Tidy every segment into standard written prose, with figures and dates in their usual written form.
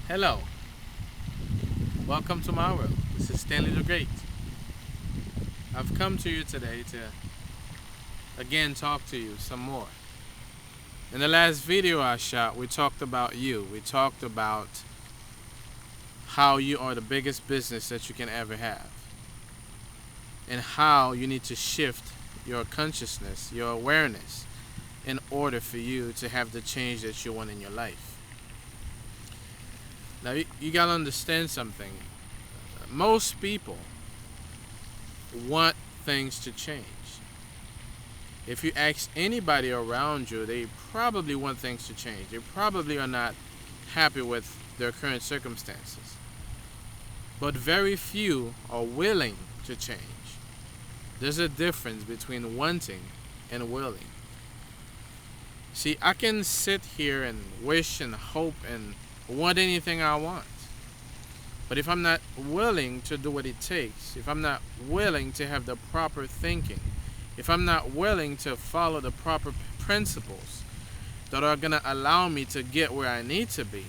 Hello, welcome to my world. This is Stanley the Great. I've come to you today to again talk to you some more. In the last video I shot, we talked about you. We talked about how you are the biggest business that you can ever have, and how you need to shift your consciousness, your awareness, in order for you to have the change that you want in your life. Now, you gotta understand something. Most people want things to change. If you ask anybody around you, they probably want things to change. They probably are not happy with their current circumstances. But very few are willing to change. There's a difference between wanting and willing. See, I can sit here and wish and hope and want anything I want. But if I'm not willing to do what it takes, if I'm not willing to have the proper thinking, if I'm not willing to follow the proper principles that are going to allow me to get where I need to be,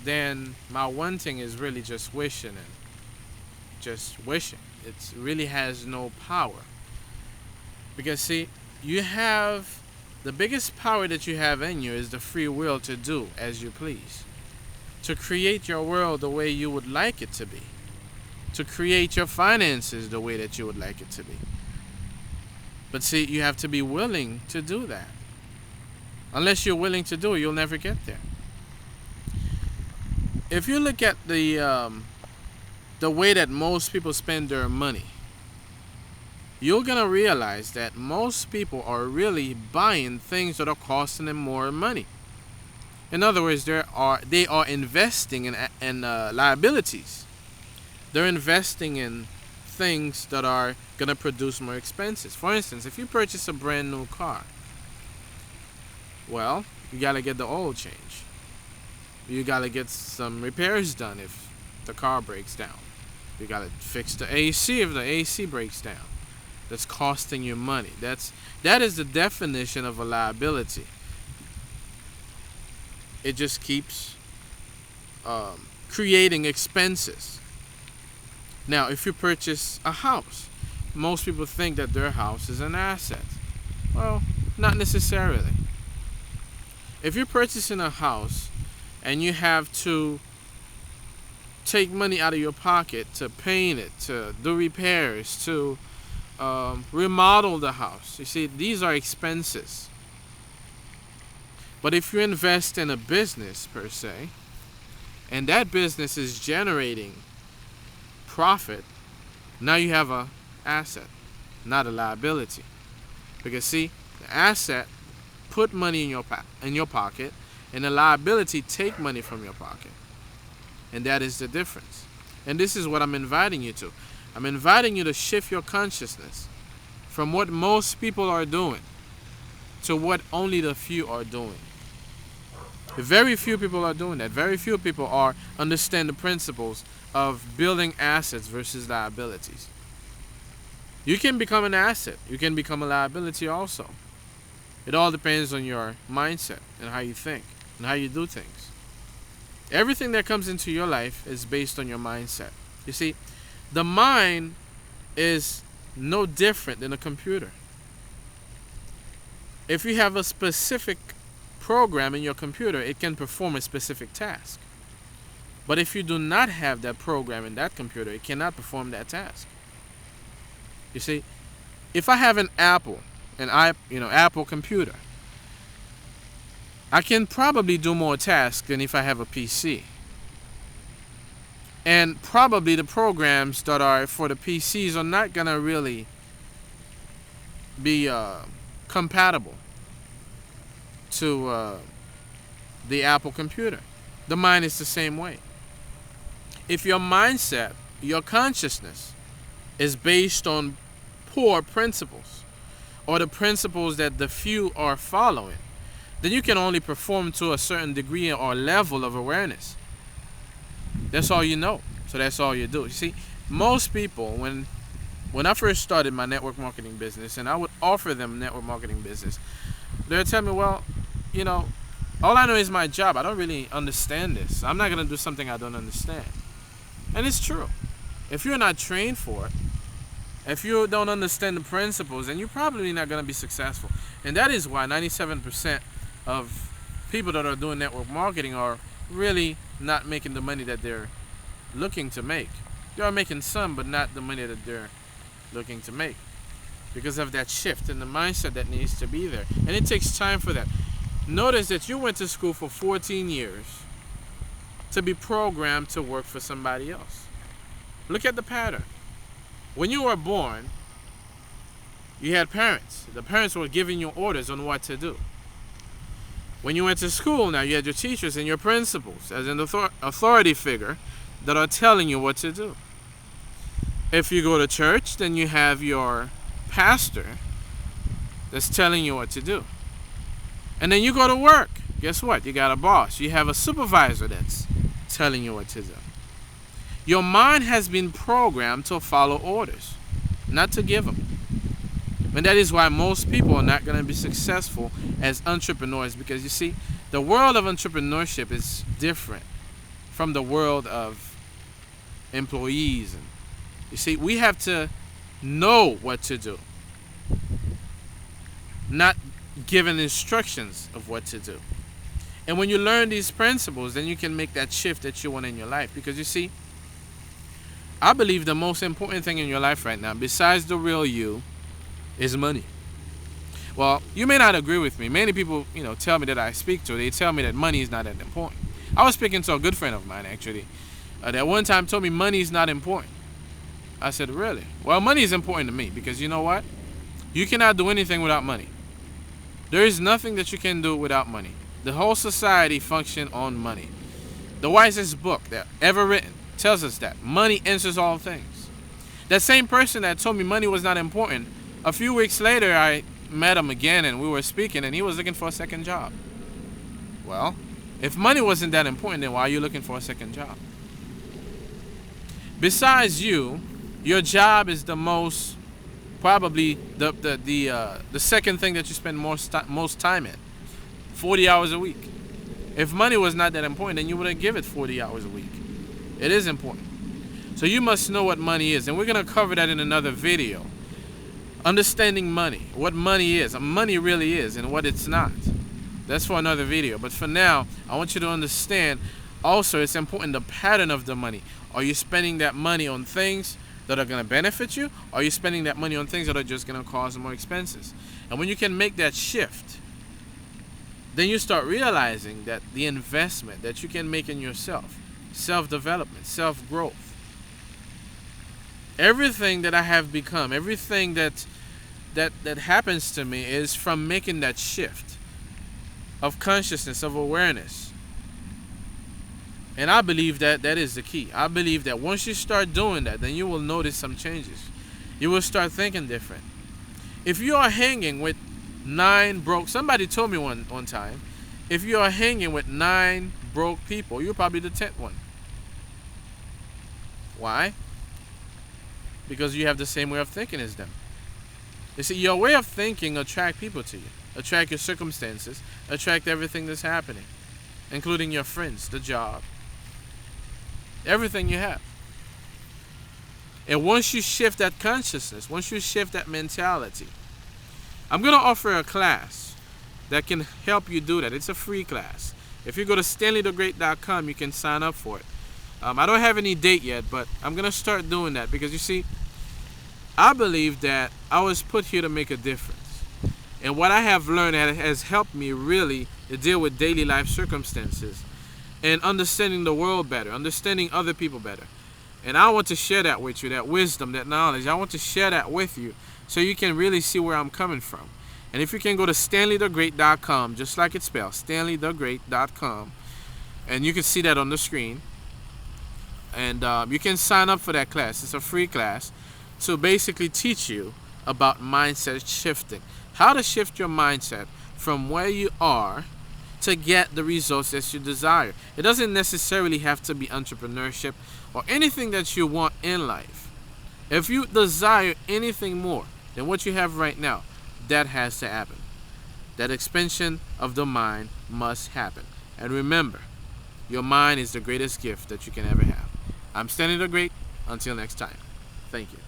then my wanting is really just wishing and just wishing. It really has no power. Because see, you have the biggest power that you have in you is the free will to do as you please. To create your world the way you would like it to be. To create your finances the way that you would like it to be. But see, you have to be willing to do that. Unless you're willing to do it, you'll never get there. If you look at the way that most people spend their money, you're gonna realize that most people are really buying things that are costing them more money. In other words, they are investing in liabilities. They're investing in things that are going to produce more expenses. For instance, if you purchase a brand new car, well, you got to get the oil change. You got to get some repairs done if the car breaks down. You got to fix the AC if the AC breaks down. That's costing you money. That is the definition of a liability. It just keeps creating expenses. Now, if you purchase a house, most people think that their house is an asset. Well, not necessarily. If you're purchasing a house and you have to take money out of your pocket to paint it, to do repairs, to remodel the house, you see, these are expenses. But if you invest in a business per se, and that business is generating profit, now you have a asset, not a liability. Because see, the asset put money in your pocket, and the liability take money from your pocket. And that is the difference. And this is what I'm inviting you to. I'm inviting you to shift your consciousness from what most people are doing to what only the few are doing. Very few people are doing that. Very few people understand the principles of building assets versus liabilities. You can become an asset. You can become a liability also. It all depends on your mindset and how you think and how you do things. Everything that comes into your life is based on your mindset. You see, the mind is no different than a computer. If you have a specific program in your computer, it can perform a specific task. But if you do not have that program in that computer, it cannot perform that task. You see, if I have an Apple computer, I can probably do more tasks than if I have a PC. And probably the programs that are for the PCs are not gonna really be compatible to the Apple computer. The mind is the same way. If your mindset, your consciousness is based on poor principles or the principles that the few are following, then you can only perform to a certain degree or level of awareness. That's all you know. So that's all you do. You see, most people, when I first started my network marketing business and I would offer them network marketing business, they would tell me, well, All I know is my job. I don't really understand this. I'm not going to do something I don't understand. And it's true. If you're not trained for it, if you don't understand the principles, then you're probably not going to be successful. And that is why 97% of people that are doing network marketing are really not making the money that they're looking to make. They are making some, but not the money that they're looking to make, because of that shift in the mindset that needs to be there. And it takes time for that. Notice that you went to school for 14 years to be programmed to work for somebody else. Look at the pattern. When you were born, you had parents. The parents were giving you orders on what to do. When you went to school, now you had your teachers and your principals as an authority figure that are telling you what to do. If you go to church, then you have your pastor that's telling you what to do. And then you go to work. Guess what? You got a boss. You have a supervisor that's telling you what to do. Your mind has been programmed to follow orders, not to give them. And that is why most people are not going to be successful as entrepreneurs, because you see, the world of entrepreneurship is different from the world of employees. And you see, we have to know what to do, not given instructions of what to do. And when you learn these principles, then you can make that shift that you want in your life. Because you see, I believe the most important thing in your life right now, besides the real you, is money. Well, you may not agree with me. Many people, tell me that I speak to, they tell me that money is not that important. I was speaking to a good friend of mine, actually, that one time told me money is not important. I said, really? Well, money is important to me, because you know what? You cannot do anything without money. There is nothing that you can do without money. The whole society functions on money. The wisest book that ever written tells us that money answers all things. That same person that told me money was not important, a few weeks later I met him again and we were speaking, and he was looking for a second job. Well, if money wasn't that important, then why are you looking for a second job? Besides you, your job is the most, probably the second thing that you spend most time in. 40 hours a week. If money was not that important, then you wouldn't give it 40 hours a week. It is important. So you must know what money is, and we're going to cover that in another video. Understanding money, what money is, money really is, and what it's not. That's for another video. But for now, I want you to understand also it's important the pattern of the money. Are you spending that money on things that are going to benefit you? Or are you spending that money on things that are just going to cause more expenses? And when you can make that shift, then you start realizing that the investment that you can make in yourself, self-development, self-growth, everything that I have become, everything that happens to me is from making that shift of consciousness, of awareness. And I believe that is the key. I believe that once you start doing that, then you will notice some changes. You will start thinking different. If you are hanging with 9 broke, somebody told me one time, if you are hanging with 9 broke people, you're probably the 10th one. Why? Because you have the same way of thinking as them. You see, your way of thinking attract people to you, attract your circumstances, attract everything that's happening, including your friends, the job, everything you have. And once you shift that consciousness, once you shift that mentality, I'm going to offer a class that can help you do that. It's a free class. If you go to StanleyTheGreat.com, you can sign up for it. I don't have any date yet, but I'm going to start doing that because, you see, I believe that I was put here to make a difference. And what I have learned has helped me really to deal with daily life circumstances and understanding the world better, understanding other people better. And I want to share that with you, that wisdom, that knowledge. I want to share that with you so you can really see where I'm coming from. And if you can go to StanleyTheGreat.com, just like it's spelled, StanleyTheGreat.com, and you can see that on the screen. And you can sign up for that class. It's a free class to basically teach you about mindset shifting. How to shift your mindset from where you are to get the results that you desire. It doesn't necessarily have to be entrepreneurship or anything that you want in life. If you desire anything more than what you have right now, that has to happen. That expansion of the mind must happen. And remember, your mind is the greatest gift that you can ever have. I'm Stanley the Great. Until next time. Thank you.